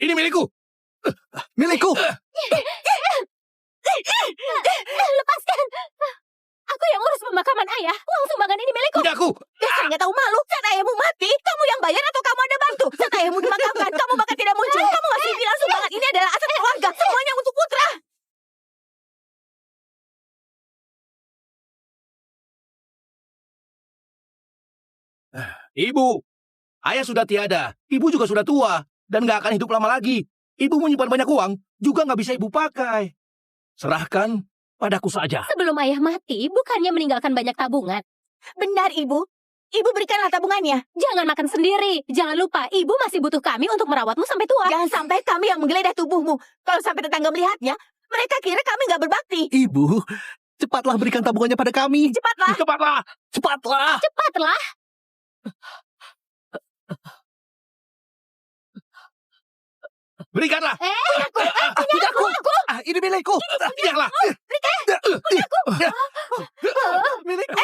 Ini milikku. Milikku. Lepaskan. Aku yang urus pemakaman ayah. Uang sumbangan ini milikku. Tidak aku. Dasar nggak tahu malu. Saat ayahmu mati, kamu yang bayar atau kamu ada bantu? Saat ayahmu dimakamkan, kamu bahkan tidak muncul. Kamu masih bilang sumbangan ini adalah aset keluarga. Semuanya untuk putra. Ibu, ayah sudah tiada. Ibu juga sudah tua dan gak akan hidup lama lagi. Ibu menyimpan banyak uang, juga gak bisa ibu pakai. Serahkan padaku saja. Sebelum ayah mati, bukannya meninggalkan banyak tabungan. Benar, Ibu. Ibu berikanlah tabungannya. Jangan makan sendiri. Jangan lupa, ibu masih butuh kami untuk merawatmu sampai tua. Jangan sampai kami yang menggeledah tubuhmu. Kalau sampai tetangga melihatnya, mereka kira kami nggak berbakti. Ibu, cepatlah berikan tabungannya pada kami. Cepatlah. Cepatlah. Cepatlah. Cepatlah. Berikanlah. Tidak aku. Ini milikku. Biarlah. Milikku.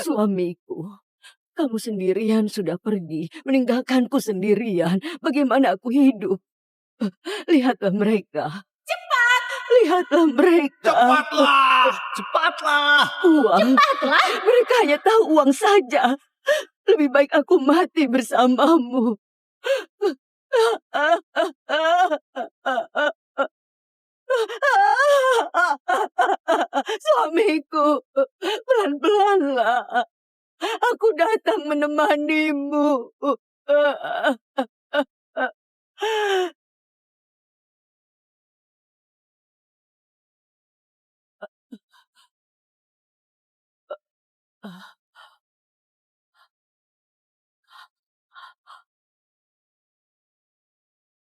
Suamiku, kamu sendirian sudah pergi, meninggalkanku sendirian. Bagaimana aku hidup? Lihatlah mereka. Cepat! Lihatlah mereka. Cepatlah. Cepatlah. Uang. Cepatlah. Mereka hanya tahu uang saja. Lebih baik aku mati bersamamu. Suamiku, pelan-pelanlah. Aku datang menemanimu.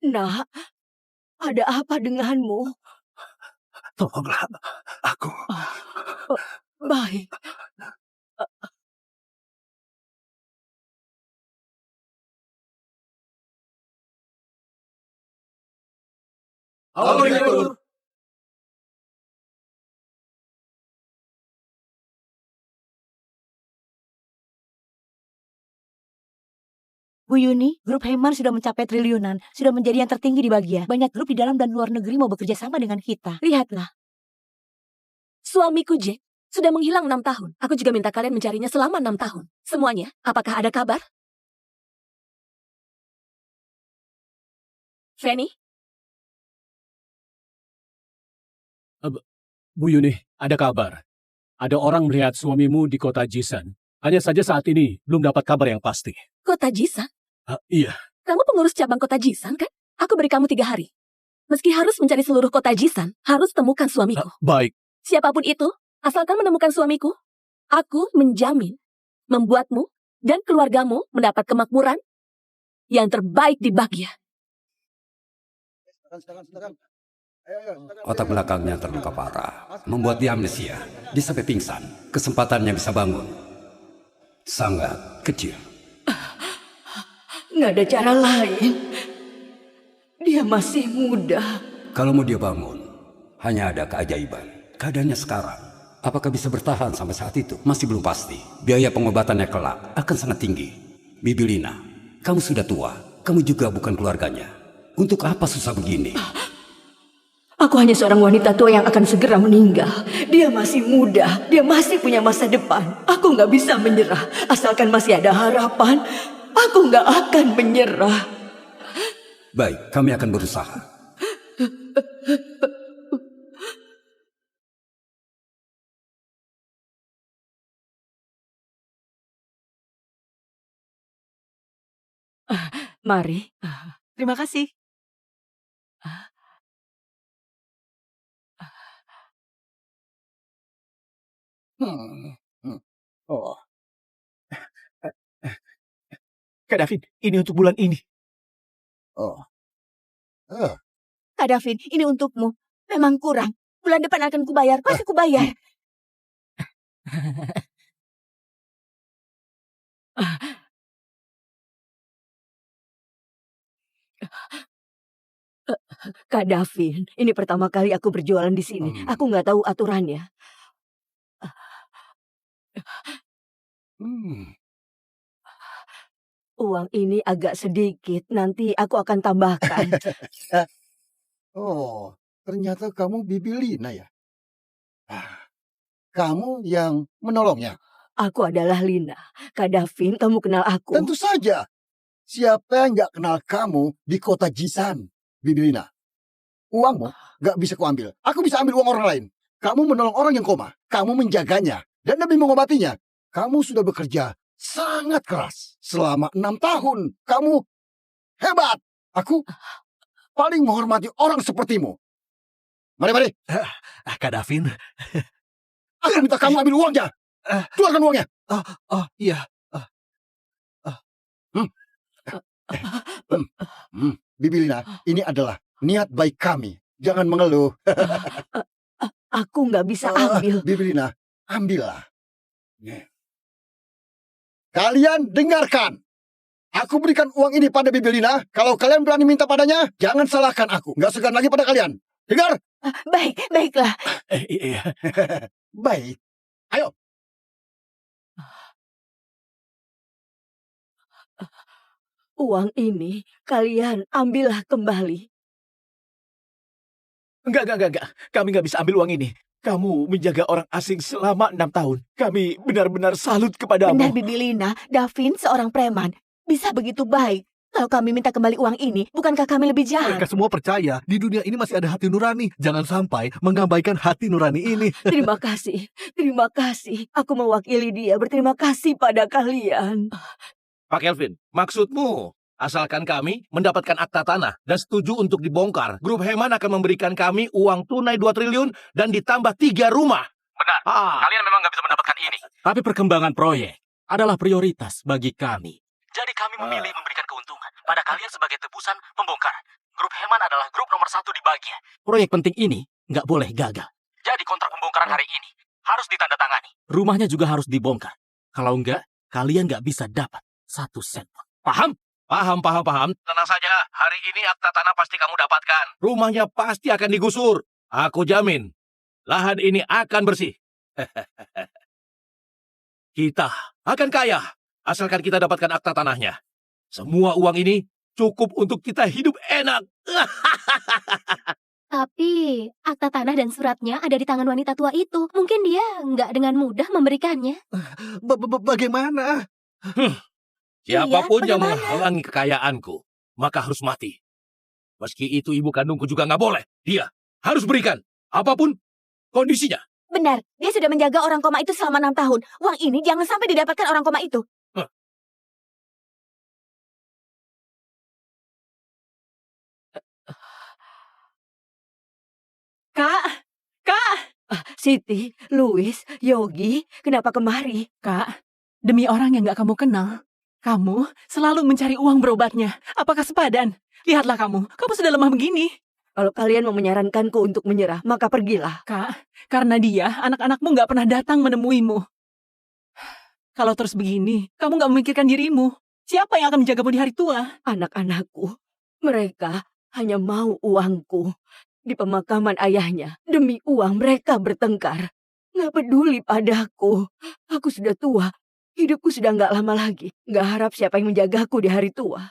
Nak, ada apa denganmu? Tolonglah aku. Baik. Alhamdulillah. Bu Yuni, grup Heman sudah mencapai triliunan, sudah menjadi yang tertinggi di Bagia. Banyak grup di dalam dan luar negeri mau bekerja sama dengan kita. Lihatlah. Suamiku Jack sudah menghilang 6 tahun. Aku juga minta kalian mencarinya selama 6 tahun. Semuanya, apakah ada kabar? Fanny? Bu Yuni, ada kabar. Ada orang melihat suamimu di kota Jisan. Hanya saja saat ini belum dapat kabar yang pasti. Kota Jisan? Iya. Kamu pengurus cabang kota Jisan, kan? Aku beri kamu 3 hari. Meski harus mencari seluruh kota Jisan, harus temukan suamiku. Baik. Siapapun itu, asalkan menemukan suamiku, aku menjamin membuatmu dan keluargamu mendapat kemakmuran yang terbaik di Bagia. Otak belakangnya terluka parah, membuat dia amnesia. Dia sampai pingsan, kesempatannya bisa bangun sangat kecil. Nggak ada cara lain. Dia masih muda. Kalau mau dia bangun, hanya ada keajaiban. Keadaannya sekarang, apakah bisa bertahan sampai saat itu? Masih belum pasti. Biaya pengobatannya kelak akan sangat tinggi. Bibi Lina, kamu sudah tua. Kamu juga bukan keluarganya. Untuk apa susah begini? Aku hanya seorang wanita tua yang akan segera meninggal. Dia masih muda. Dia masih punya masa depan. Aku nggak bisa menyerah. Asalkan masih ada harapan, aku nggak akan menyerah. Baik, kami akan berusaha. Mari. Terima kasih. Oh. Kak Davin, ini untuk bulan ini. Oh. Kak Davin, ini untukmu. Memang kurang. Bulan depan akan kubayar. Pasti kubayar. Kak Davin, ini pertama kali aku berjualan di sini. Aku nggak tahu aturannya. Uang ini agak sedikit, nanti aku akan tambahkan. Oh, ternyata kamu Bibi Lina ya? Ah, kamu yang menolongnya? Aku adalah Lina. Kak Davin, kamu kenal aku? Tentu saja. Siapa yang nggak kenal kamu di kota Jisan, Bibi Lina? Uangmu nggak bisa kuambil. Aku bisa ambil uang orang lain. Kamu menolong orang yang koma. Kamu menjaganya dan demi mengobatinya. Kamu sudah bekerja sangat keras selama 6 tahun. Kamu hebat. Aku paling menghormati orang sepertimu. Mari. Kak Davin. Aku minta kamu ambil uangnya. Keluarkan uangnya. Iya. Bibi Lina, ini adalah niat baik kami. Jangan mengeluh. Aku nggak bisa ambil. Bibi Lina, ambillah. Kalian dengarkan. Aku berikan uang ini pada Bibi Lina. Kalau kalian berani minta padanya, jangan salahkan aku. Nggak segan lagi pada kalian. Dengar? Baiklah. Iya. Baik. Ayo. Uang ini kalian ambillah kembali. Enggak. Kami nggak bisa ambil uang ini. Kamu menjaga orang asing selama 6 tahun. Kami benar-benar salut kepadamu. Benar, Bibi Lina. Davin seorang preman. Bisa begitu baik. Kalau kami minta kembali uang ini, bukankah kami lebih jahat? Mereka semua percaya di dunia ini masih ada hati nurani. Jangan sampai mengabaikan hati nurani ini. Terima kasih. Aku mewakili dia berterima kasih pada kalian. Pak Kelvin, maksudmu asalkan kami mendapatkan akta tanah dan setuju untuk dibongkar, Grup Heman akan memberikan kami uang tunai 2 triliun dan ditambah 3 rumah. Benar, kalian memang nggak bisa mendapatkan ini. Tapi perkembangan proyek adalah prioritas bagi kami. Jadi kami memilih memberikan keuntungan pada kalian sebagai tebusan pembongkaran. Grup Heman adalah grup nomor 1 di bagian. Proyek penting ini nggak boleh gagal. Jadi kontrak pembongkaran hari ini harus ditandatangani. Rumahnya juga harus dibongkar. Kalau enggak, kalian nggak bisa dapat 1 sen. Paham? Paham. Tenang saja, hari ini akta tanah pasti kamu dapatkan. Rumahnya pasti akan digusur. Aku jamin, lahan ini akan bersih. Kita akan kaya, asalkan kita dapatkan akta tanahnya. Semua uang ini cukup untuk kita hidup enak. Tapi akta tanah dan suratnya ada di tangan wanita tua itu. Mungkin dia nggak dengan mudah memberikannya. Bagaimana? Siapapun yang menghalangi kekayaanku, maka harus mati. Meski itu ibu kandungku juga nggak boleh. Dia harus berikan, apapun kondisinya. Benar, dia sudah menjaga orang koma itu selama 6 tahun. Uang ini jangan sampai didapatkan orang koma itu. Kak! Siti, Louis, Yogi, kenapa kemari? Kak, demi orang yang gak kamu kenal, kamu selalu mencari uang berobatnya. Apakah sepadan? Lihatlah kamu sudah lemah begini. Kalau kalian mau menyarankanku untuk menyerah, maka pergilah. Kak, karena dia, anak-anakmu gak pernah datang menemuimu. Kalau terus begini, kamu gak memikirkan dirimu. Siapa yang akan menjagamu di hari tua? Anak-anakku, mereka hanya mau uangku. Di pemakaman ayahnya, demi uang mereka bertengkar. Nggak peduli padaku. Aku sudah tua. Hidupku sudah nggak lama lagi. Nggak harap siapa yang menjagaku di hari tua.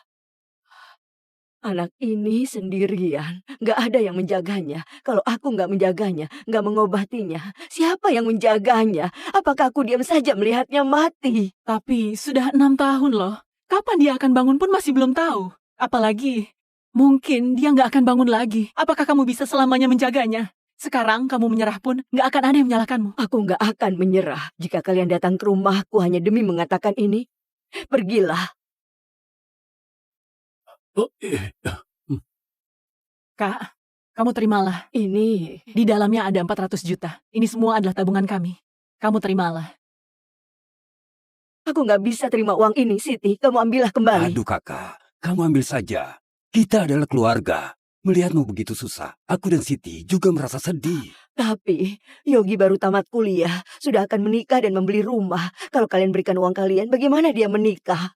Anak ini sendirian. Nggak ada yang menjaganya. Kalau aku nggak menjaganya, nggak mengobatinya, siapa yang menjaganya? Apakah aku diam saja melihatnya mati? Tapi sudah 6 tahun loh. Kapan dia akan bangun pun masih belum tahu. Apalagi, mungkin dia nggak akan bangun lagi. Apakah kamu bisa selamanya menjaganya? Sekarang kamu menyerah pun nggak akan ada yang menyalahkanmu. Aku nggak akan menyerah. Jika kalian datang ke rumahku hanya demi mengatakan ini, pergilah. Kak, kamu terimalah. Ini Di dalamnya ada 400 juta. Ini semua adalah tabungan kami. Kamu terimalah. aku nggak bisa terima uang ini, Siti. Kamu ambillah kembali. Aduh kakak, kamu ambil saja. Kita adalah keluarga. Melihatmu begitu susah, aku dan Siti juga merasa sedih. Tapi Yogi baru tamat kuliah, sudah akan menikah dan membeli rumah. Kalau kalian berikan uang kalian, bagaimana dia menikah?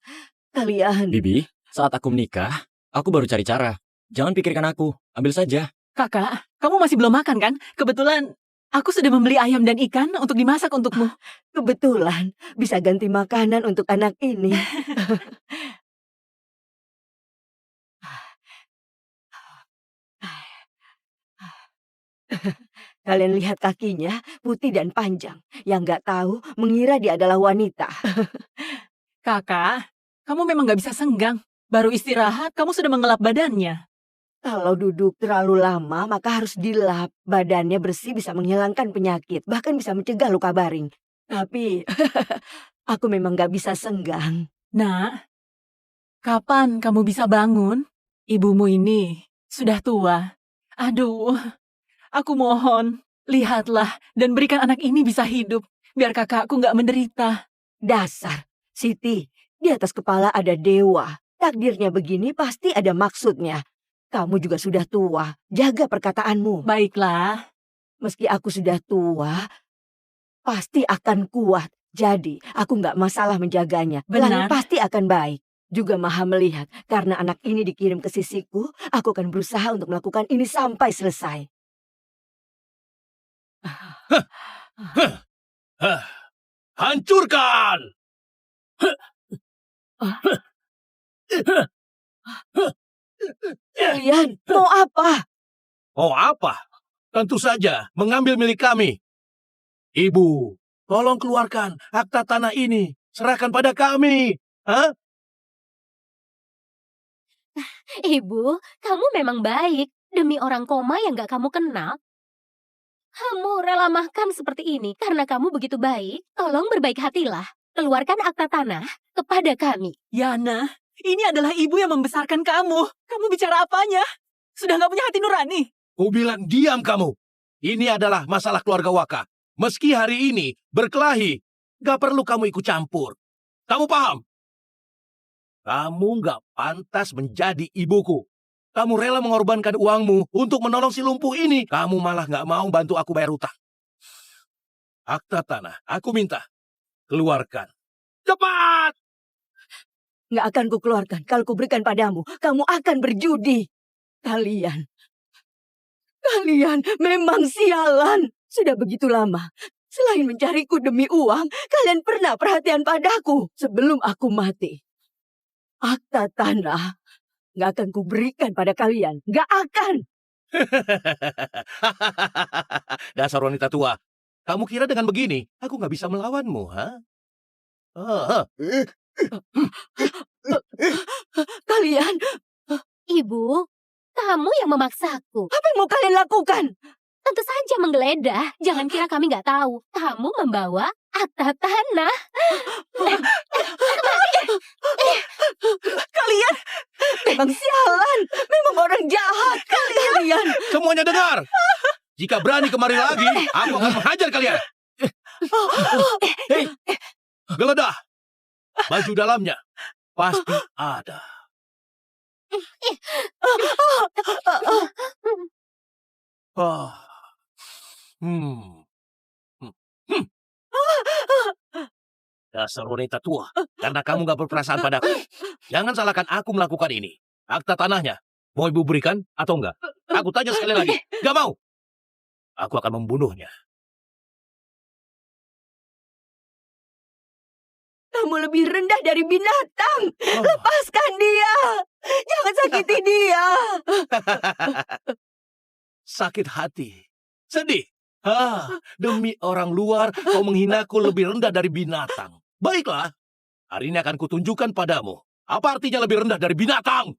Kalian... Bibi, saat aku menikah, aku baru cari cara. Jangan pikirkan aku, ambil saja. Kakak, kamu masih belum makan kan? Kebetulan aku sudah membeli ayam dan ikan untuk dimasak untukmu. Kebetulan bisa ganti makanan untuk anak ini. Kalian lihat kakinya, putih dan panjang. Yang nggak tahu, mengira dia adalah wanita. Kakak, kamu memang nggak bisa senggang. Baru istirahat, kamu sudah mengelap badannya. Kalau duduk terlalu lama, maka harus dilap. Badannya bersih bisa menghilangkan penyakit, bahkan bisa mencegah luka baring. Tapi, aku memang nggak bisa senggang. Nak, kapan kamu bisa bangun? Ibumu ini sudah tua. Aduh, aku mohon, lihatlah dan berikan anak ini bisa hidup. Biar kakakku nggak menderita. Dasar, Siti, di atas kepala ada dewa. Takdirnya begini pasti ada maksudnya. Kamu juga sudah tua, jaga perkataanmu. Baiklah. Meski aku sudah tua, pasti akan kuat. Jadi, aku nggak masalah menjaganya. Langit Benar. pasti akan baik. Juga Maha melihat, karena anak ini dikirim ke sisiku, aku akan berusaha untuk melakukan ini sampai selesai. Hancurkan! Kalian mau apa? Mau apa? Tentu saja mengambil milik kami. Ibu, tolong keluarkan akta tanah ini. Serahkan pada kami. Hah? Ibu, kamu memang baik. Demi orang koma yang gak kamu kenal. Kamu rela makan seperti ini karena kamu begitu baik. Tolong berbaik hatilah. Keluarkan akta tanah kepada kami. Yana, ini adalah ibu yang membesarkan kamu. Kamu bicara apanya? Sudah nggak punya hati nurani? Ku bilang diam kamu. Ini adalah masalah keluarga Waka. Meski hari ini berkelahi, gak perlu kamu ikut campur. Kamu paham? Kamu gak pantas menjadi ibuku. Kamu rela mengorbankan uangmu untuk menolong si lumpuh ini. Kamu malah gak mau bantu aku bayar utang. Akta tanah, aku minta. Keluarkan. Cepat! Nggak akan kukeluarkan. Kalau kuberikan padamu, kamu akan berjudi. Kalian memang sialan. Sudah begitu lama. Selain mencariku demi uang, kalian pernah perhatian padaku sebelum aku mati. Akta tanah nggak akan kuberikan pada kalian. Nggak akan. Dasar wanita tua. Kamu kira dengan begini, aku nggak bisa melawanmu, ha? Kalian, Ibu, kamu yang memaksaku. apa yang mau kalian lakukan? Tentu saja menggeledah. Jangan kira kami nggak tahu. Kamu membawa akta tanah. Kalian memang sialan. Memang orang jahat. Kalian. Semuanya dengar. Jika berani kemari lagi, aku akan menghajar kalian. Geledah. Baju dalamnya pasti ada. Dasar wanita tua, karena kamu gak berperasaan padaku. Jangan salahkan aku melakukan ini. Akta tanahnya, mau ibu berikan atau enggak? Aku tanya sekali lagi, gak mau. Aku akan membunuhnya. Kamu lebih rendah dari binatang. Lepaskan dia. Jangan sakiti dia. Sakit hati. Sedih. Demi orang luar, kau menghinaku lebih rendah dari binatang. Baiklah. Hari ini akan kutunjukkan padamu. Apa artinya lebih rendah dari binatang?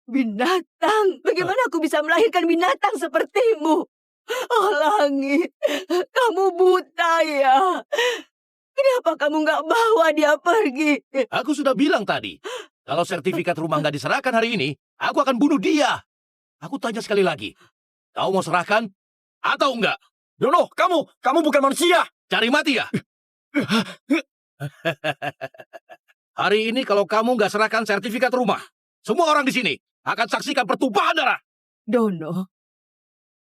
Binatang. Bagaimana aku bisa melahirkan binatang sepertimu? Oh langit, kamu buta ya. Kenapa kamu nggak bawa dia pergi? Aku sudah bilang tadi, kalau sertifikat rumah nggak diserahkan hari ini, aku akan bunuh dia. Aku tanya sekali lagi, kau mau serahkan atau enggak? Dono, kamu bukan manusia. Cari mati ya? Hari ini kalau kamu nggak serahkan sertifikat rumah, semua orang di sini akan saksikan pertumpahan darah. Dono,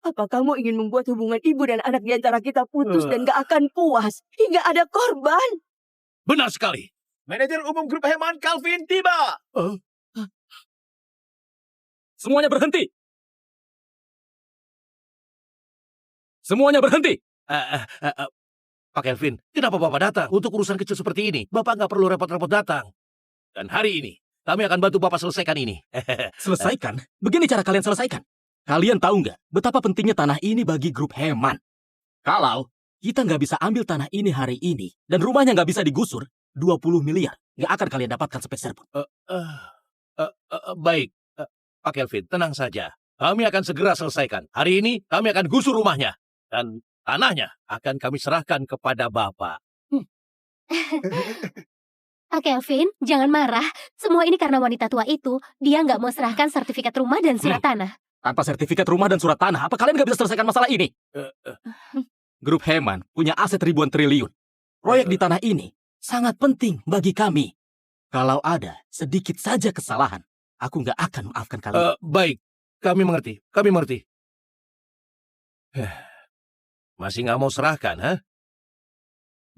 apa kamu ingin membuat hubungan ibu dan anak di antara kita putus dan gak akan puas hingga ada korban? Benar sekali. Manajer umum grup Heman Calvin tiba. Semuanya berhenti. Semuanya berhenti. Pak Kelvin, kenapa Bapak datang? Untuk urusan kecil seperti ini, Bapak nggak perlu repot-repot datang. Dan hari ini, kami akan bantu Bapak selesaikan ini. Selesaikan? Begini cara kalian selesaikan. Kalian tahu nggak betapa pentingnya tanah ini bagi grup Heman? Kalau kita nggak bisa ambil tanah ini hari ini, dan rumahnya nggak bisa digusur, 20 miliar nggak akan kalian dapatkan sepeser pun. Baik, Pak Kelvin, tenang saja. Kami akan segera selesaikan. Hari ini, kami akan gusur rumahnya. Dan tanahnya akan kami serahkan kepada Bapak. Pak Kelvin, jangan marah. Semua ini karena wanita tua itu. Dia nggak mau serahkan sertifikat rumah dan surat tanah. Tanpa sertifikat rumah dan surat tanah, apa kalian nggak bisa selesaikan masalah ini? Grup Heman punya aset ribuan triliun. Proyek di tanah ini sangat penting bagi kami. Kalau ada sedikit saja kesalahan, aku nggak akan maafkan kalian. Baik, kami mengerti. Kami mengerti. Masih nggak mau serahkan, ha?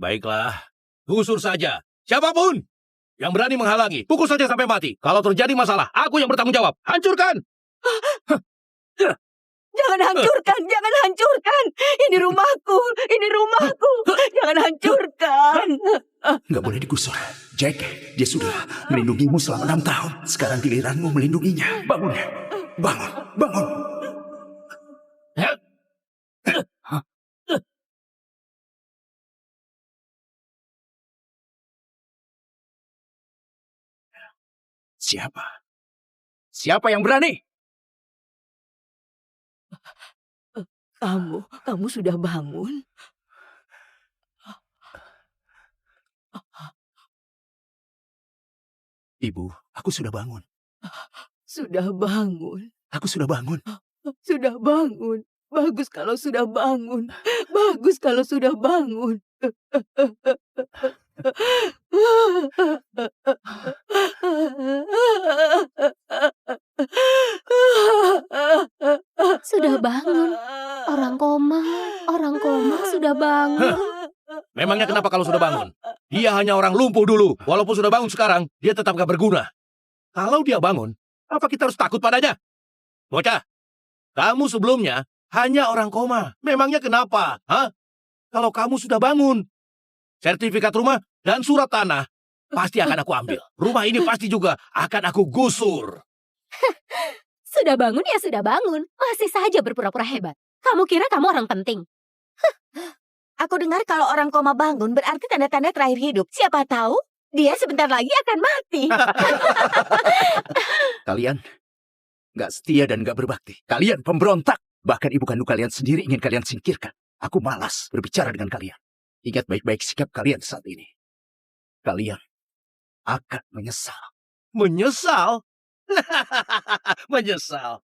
Baiklah, gusur saja. Siapapun yang berani menghalangi, pukul saja sampai mati. Kalau terjadi masalah, aku yang bertanggung jawab. Hancurkan! Jangan hancurkan, jangan hancurkan. Ini rumahku, ini rumahku. Jangan hancurkan. Nggak boleh digusur. Jack, dia sudah melindungimu selama 6 tahun. Sekarang giliranmu melindunginya. Bangun, bangun, bangun. Siapa? Siapa yang berani? Kamu sudah bangun? Ibu, aku sudah bangun. Sudah bangun. Aku sudah bangun. Sudah bangun. Bagus kalau sudah bangun. Bagus kalau sudah bangun. Sudah bangun. Orang koma sudah bangun. Memangnya kenapa kalau sudah bangun? Dia hanya orang lumpuh dulu. Walaupun sudah bangun sekarang, dia tetap gak berguna. Kalau dia bangun, apa kita harus takut padanya? Bocah, kamu sebelumnya hanya orang koma. Memangnya kenapa? Hah? Kalau kamu sudah bangun, sertifikat rumah dan surat tanah pasti akan aku ambil. Rumah ini pasti juga akan aku gusur. Sudah bangun ya sudah bangun. Masih saja berpura-pura hebat. Kamu kira kamu orang penting? Aku dengar kalau orang koma bangun berarti tanda-tanda terakhir hidup. Siapa tahu dia sebentar lagi akan mati. Kalian nggak setia dan nggak berbakti. Kalian pemberontak. Bahkan ibu kandung kalian sendiri ingin kalian singkirkan. Aku malas berbicara dengan kalian. Ingat baik-baik sikap kalian saat ini. Kalian akan menyesal. Menyesal? Menyesal.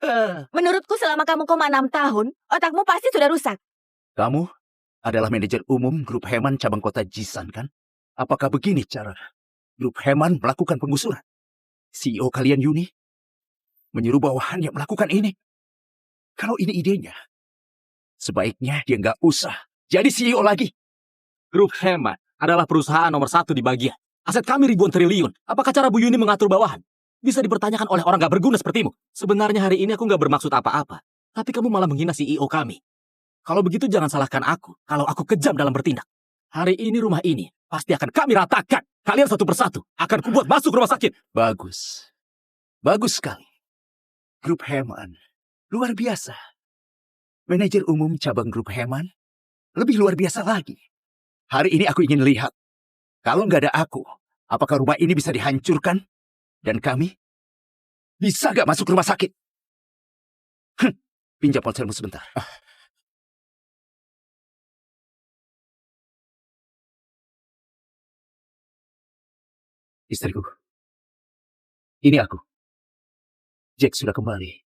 Menurutku selama kamu koma 6 tahun, otakmu pasti sudah rusak. Kamu adalah manajer umum grup Heman cabang kota Jisan, kan? Apakah begini cara grup Heman melakukan penggusuran? CEO kalian Yuni menyuruh bawahannya melakukan ini. Kalau ini idenya, sebaiknya dia nggak usah jadi CEO lagi. Grup Heman adalah perusahaan nomor 1 di bagian. Aset kami ribuan triliun. Apakah cara Bu Yuni mengatur bawahan? Bisa dipertanyakan oleh orang gak berguna sepertimu. Sebenarnya hari ini aku gak bermaksud apa-apa. Tapi kamu malah menghina CEO kami. Kalau begitu jangan salahkan aku. Kalau aku kejam dalam bertindak. Hari ini rumah ini pasti akan kami ratakan. Kalian satu persatu akan kubuat masuk rumah sakit. Bagus. Bagus sekali. Grup Heman. Luar biasa. Manajer umum cabang grup Heman. Lebih luar biasa lagi. Hari ini aku ingin lihat. Kalau nggak ada aku, apakah rumah ini bisa dihancurkan? Dan kami bisa nggak masuk rumah sakit? Pinjam ponselmu sebentar. Istriku, ini aku. Jack sudah kembali.